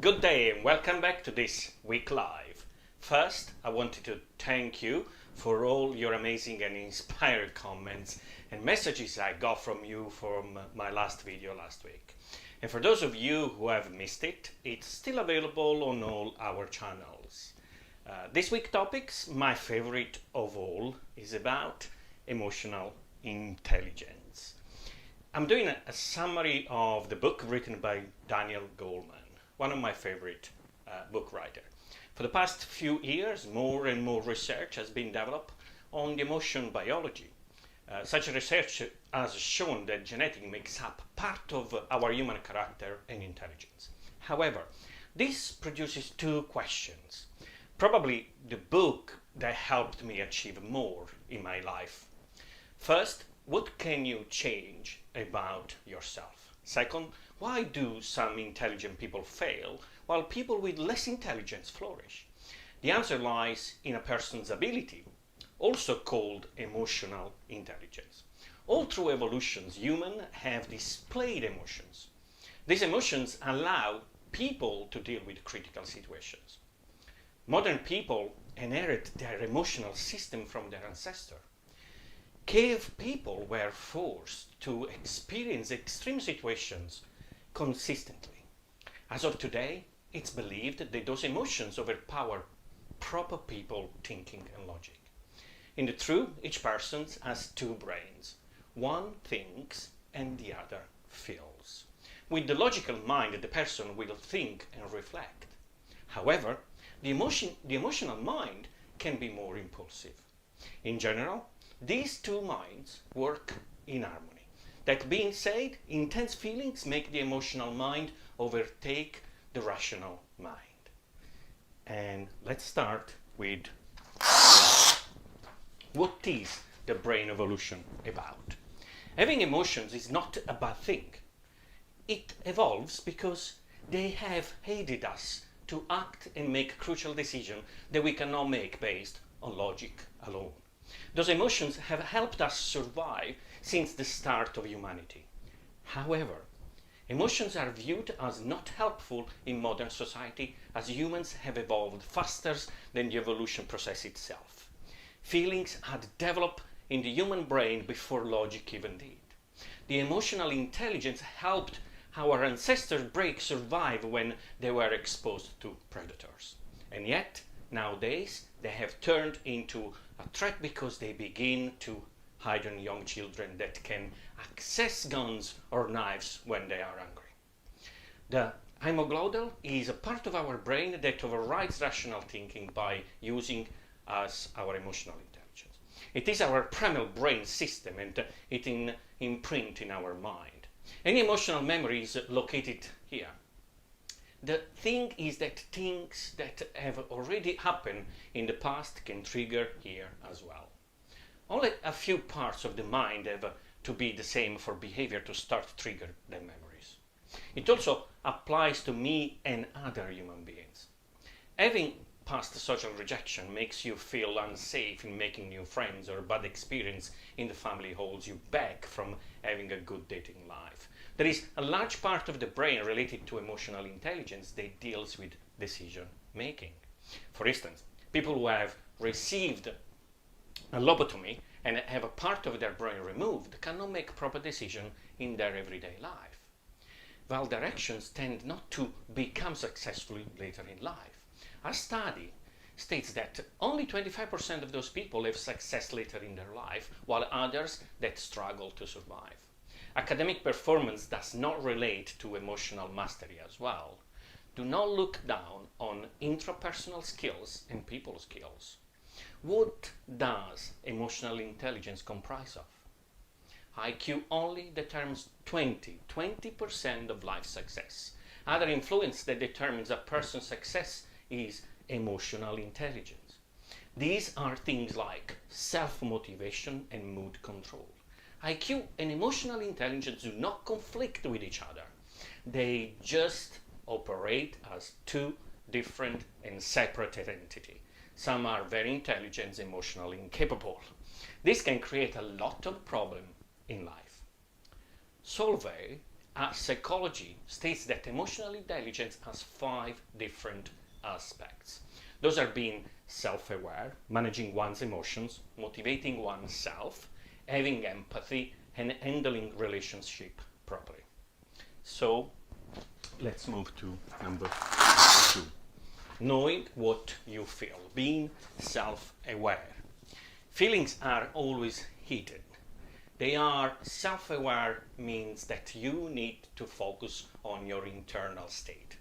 Good day and welcome back to this week live. First, I wanted to thank you for all your amazing and inspiring comments and messages I got from you from my last video last week. And for those of you who have missed it, it's still available on all our channels. This week's topics, my favorite of all, is about emotional intelligence. I'm doing a summary of the book written by Daniel Goleman, one of my favorite book writers. For the past few years, more and more research has been developed on the emotion biology. Such research has shown that genetics makes up part of our human character and intelligence. However, this produces two questions. Probably the book that helped me achieve more in my life. First, what can you change about yourself? Second, why do some intelligent people fail while people with less intelligence flourish? The answer lies in a person's ability, also called emotional intelligence. All through evolution, humans have displayed emotions. These emotions allow people to deal with critical situations. Modern people inherit their emotional system from their ancestors. Cave people were forced to experience extreme situations consistently. As of today, it's believed that those emotions overpower proper people thinking and logic. In the truth, each person has two brains. One thinks and the other feels. With the logical mind, the person will think and reflect. However, the emotional mind can be more impulsive. In general, these two minds work in harmony. That being said, intense feelings make the emotional mind overtake the rational mind. And let's start with what is the brain evolution about? Having emotions is not a bad thing. It evolves because they have aided us to act and make crucial decisions that we cannot make based on logic alone. Those emotions have helped us survive since the start of humanity. However, emotions are viewed as not helpful in modern society as humans have evolved faster than the evolution process itself. Feelings had developed in the human brain before logic even did. The emotional intelligence helped our ancestors' survive when they were exposed to predators. And yet, nowadays, they have turned into a threat because they begin to hide on young children that can access guns or knives when they are hungry. The amygdala is a part of our brain that overrides rational thinking by using as our emotional intelligence. It is our primal brain system and it imprint in our mind. Any emotional memory is located here. The thing is that things that have already happened in the past can trigger here as well. Only a few parts of the mind have to be the same for behavior to start trigger the memories. It also applies to me and other human beings. Having past social rejection makes you feel unsafe in making new friends, or bad experience in the family holds you back from having a good dating life. There is a large part of the brain related to emotional intelligence that deals with decision making. For instance, people who have received a lobotomy and have a part of their brain removed cannot make proper decisions in their everyday life, while their actions tend not to become successful later in life. A study states that only 25% of those people have success later in their life, while others that struggle to survive. Academic performance does not relate to emotional mastery as well. Do not look down on intrapersonal skills and people skills. What does emotional intelligence comprise of? IQ only determines 20% of life success. Other influence that determines a person's success is emotional intelligence. These are things like self-motivation and mood control. IQ and emotional intelligence do not conflict with each other. They just operate as two different and separate entities. Some are very intelligent, emotionally incapable. This can create a lot of problems in life. Solvay psychology states that emotional intelligence has 5 different aspects. Those are being self-aware, managing one's emotions, motivating oneself, having empathy, and handling relationship properly. So let's move to number 2. Knowing what you feel, being self-aware. Feelings are always hidden. They are self-aware means that you need to focus on your internal state.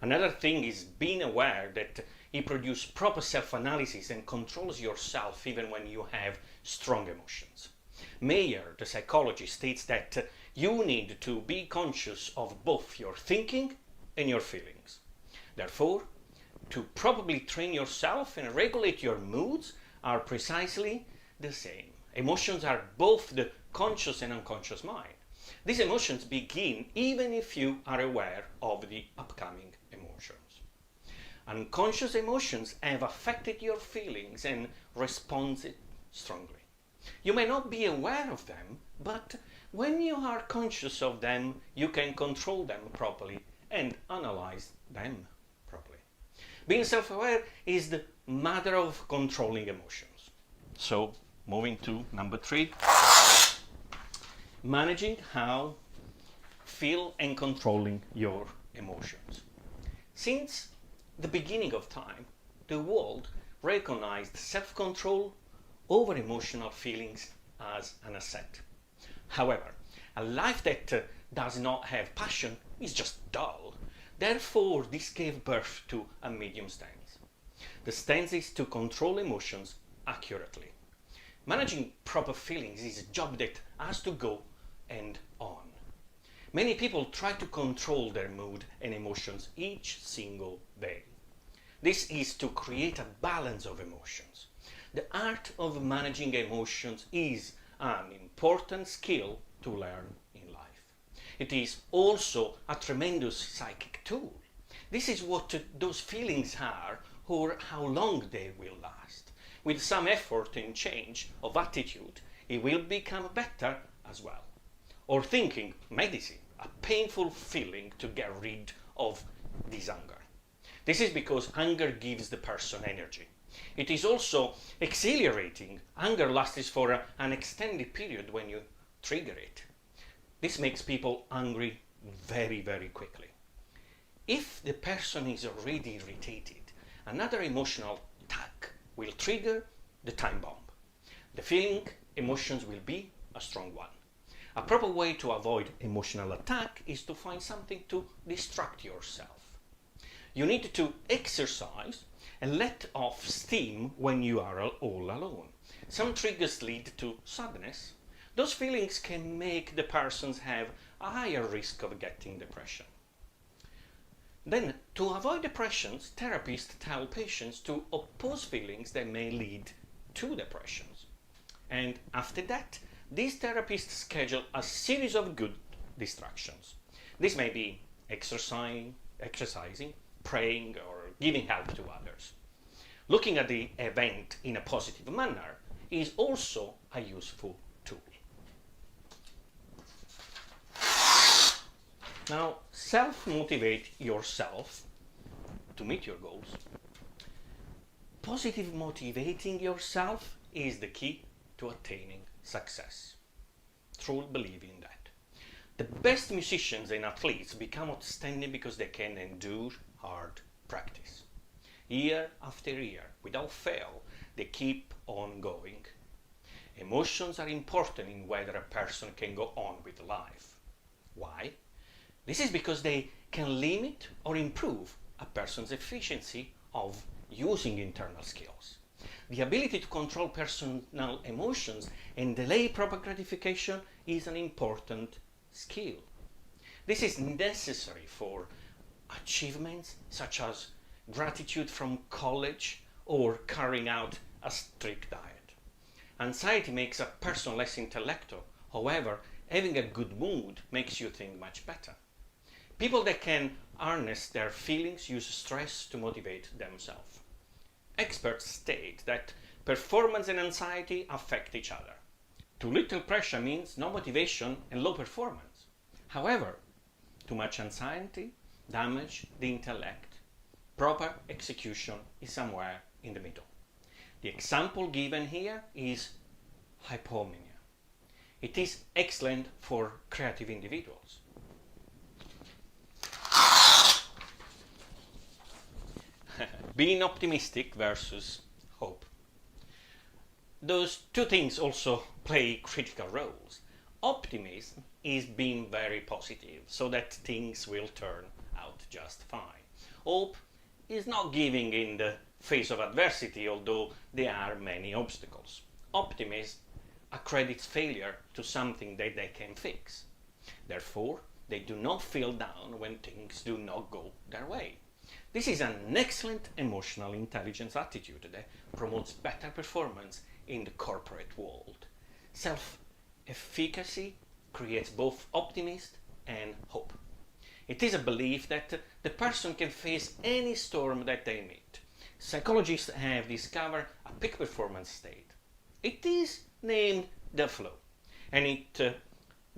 Another thing is being aware that you produce proper self-analysis and controls yourself even when you have strong emotions. Mayer, the psychologist, states that you need to be conscious of both your thinking and your feelings. Therefore, to properly train yourself and regulate your moods are precisely the same. Emotions are both the conscious and unconscious mind. These emotions begin even if you are aware of the upcoming emotions. Unconscious emotions have affected your feelings and responded strongly. You may not be aware of them, but when you are conscious of them, you can control them properly and analyze them properly. Being self-aware is the matter of controlling emotions. So, moving to number 3, managing how, feel and controlling your emotions. Since the beginning of time, the world recognized self-control over emotional feelings as an asset. However, a life that does not have passion is just dull. Therefore, this gave birth to a medium stance. The stance is to control emotions accurately. Managing proper feelings is a job that has to go end on. Many people try to control their mood and emotions each single day. This is to create a balance of emotions. The art of managing emotions is an important skill to learn in life. It is also a tremendous psychic tool. This is what those feelings are or how long they will last. With some effort and change of attitude, it will become better as well. Or thinking medicine, a painful feeling to get rid of this anger. This is because anger gives the person energy. It is also exhilarating. Anger lasts for an extended period when you trigger it. This makes people angry very, very quickly. If the person is already irritated, another emotional attack will trigger the time bomb. The feeling emotions will be a strong one. A proper way to avoid emotional attack is to find something to distract yourself. You need to exercise and let off steam when you are all alone. Some triggers lead to sadness. Those feelings can make the persons have a higher risk of getting depression. Then, to avoid depressions, therapists tell patients to oppose feelings that may lead to depressions. And after that, these therapists schedule a series of good distractions. This may be exercising, praying, or giving help to others. Looking at the event in a positive manner is also a useful tool. Now, self-motivate yourself to meet your goals. Positive motivating yourself is the key to attaining success. Truly believe in that. The best musicians and athletes become outstanding because they can endure hard practice. Year after year, without fail, they keep on going. Emotions are important in whether a person can go on with life. Why? This is because they can limit or improve a person's efficiency of using internal skills. The ability to control personal emotions and delay proper gratification is an important skill. This is necessary for achievements such as gratitude from college or carrying out a strict diet. Anxiety makes a person less intellectual. However, having a good mood makes you think much better. People that can harness their feelings use stress to motivate themselves. Experts state that performance and anxiety affect each other. Too little pressure means no motivation and low performance. However, Too much anxiety damage the intellect. Proper execution is somewhere in the middle. The example given here is hypomania. It is excellent for creative individuals. Being optimistic versus hope. Those two things also play critical roles. Optimism is being very positive so that things will turn out just fine. Hope is not giving in the face of adversity, although there are many obstacles. Optimism accredits failure to something that they can fix. Therefore, they do not feel down when things do not go their way. This is an excellent emotional intelligence attitude that promotes better performance in the corporate world. Self-efficacy creates both optimism and hope. It is a belief that the person can face any storm that they meet. Psychologists have discovered a peak performance state. It is named the flow, and it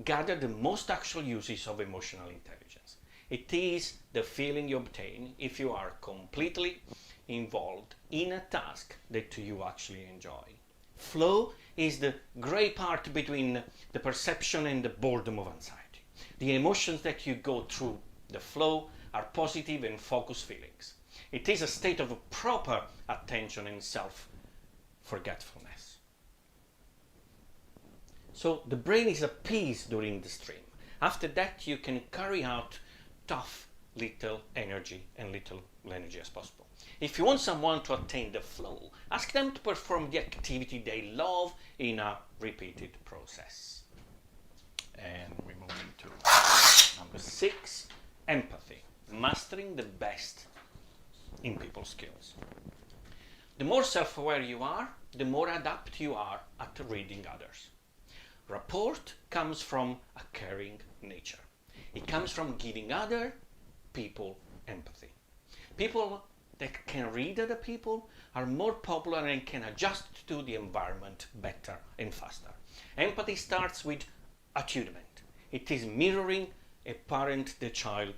gathered the most actual uses of emotional intelligence. It is the feeling you obtain if you are completely involved in a task that you actually enjoy. Flow is the gray part between the perception and the boredom of anxiety. The emotions that you go through the flow are positive and focused feelings. It is a state of proper attention and self-forgetfulness. So the brain is at peace during the stream. After that, you can carry out tough, little energy as possible. If you want someone to attain the flow, ask them to perform the activity they love in a repeated process. And we move into number 6, empathy, mastering the best in people skills. The more self-aware you are, the more adept you are at reading others. Rapport comes from a caring nature. It comes from giving other people empathy. People that can read other people are more popular and can adjust to the environment better and faster. Empathy starts with attunement. It is mirroring a parent-to-child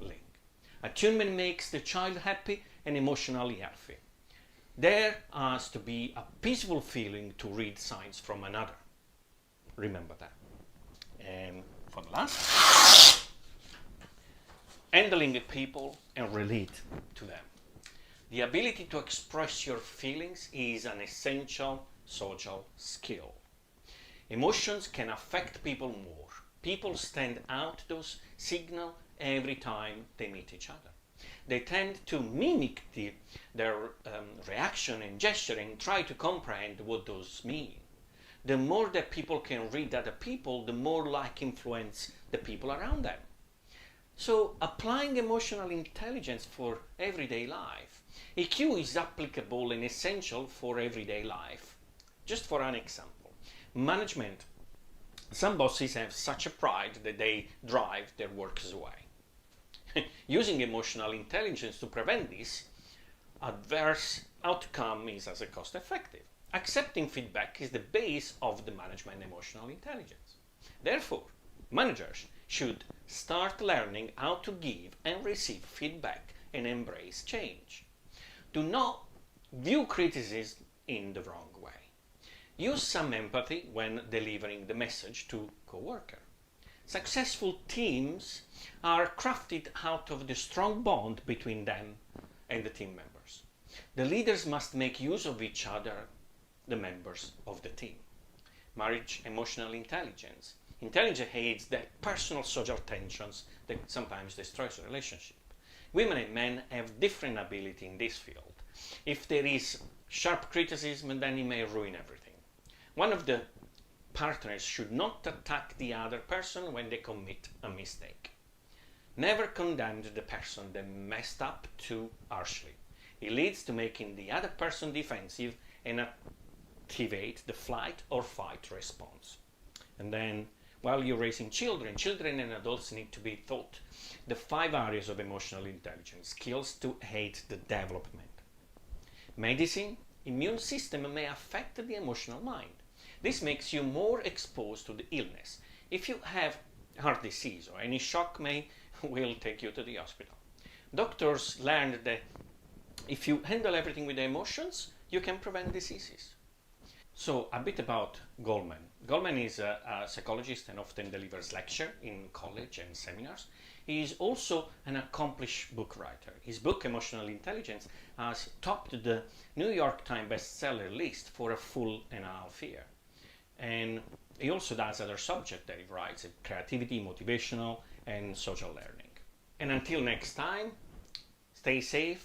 link. Attunement makes the child happy and emotionally healthy. There has to be a peaceful feeling to read signs from another. Remember that. And for the last, handling people and relate to them. The ability to express your feelings is an essential social skill. Emotions can affect people more. People stand out those signals every time they meet each other. They tend to mimic their reaction and gesture and try to comprehend what those mean. The more that people can read other people, the more like influence the people around them. So applying emotional intelligence for everyday life. EQ is applicable and essential for everyday life. Just for an example, management. Some bosses have such a pride that they drive their workers away. Using emotional intelligence to prevent this adverse outcome is as a cost effective. Accepting feedback is the base of the management emotional intelligence. Therefore, managers should start learning how to give and receive feedback and embrace change. Do not view criticism in the wrong way. Use some empathy when delivering the message to co-worker. Successful teams are crafted out of the strong bond between them and the team members. The leaders must make use of each other, the members of the team. Marriage emotional intelligence. Intelligence aids the personal social tensions that sometimes destroys a relationship. Women and men have different ability in this field. If there is sharp criticism, then it may ruin everything. One of the partners should not attack the other person when they commit a mistake. Never condemn the person that messed up too harshly. It leads to making the other person defensive and activate the flight or fight response. And then, while you're raising children and adults need to be taught the 5 areas of emotional intelligence, skills to aid the development. Medicine, immune system may affect the emotional mind. This makes you more exposed to the illness. If you have heart disease or any shock may will take you to the hospital. Doctors learned that if you handle everything with the emotions, you can prevent diseases. So a bit about Goleman. Goleman is a psychologist and often delivers lectures in college and seminars. He is also an accomplished book writer. His book, Emotional Intelligence, has topped the New York Times bestseller list for a full and a half year. And he also does other subjects that he writes: creativity, motivational, and social learning. And until next time, stay safe,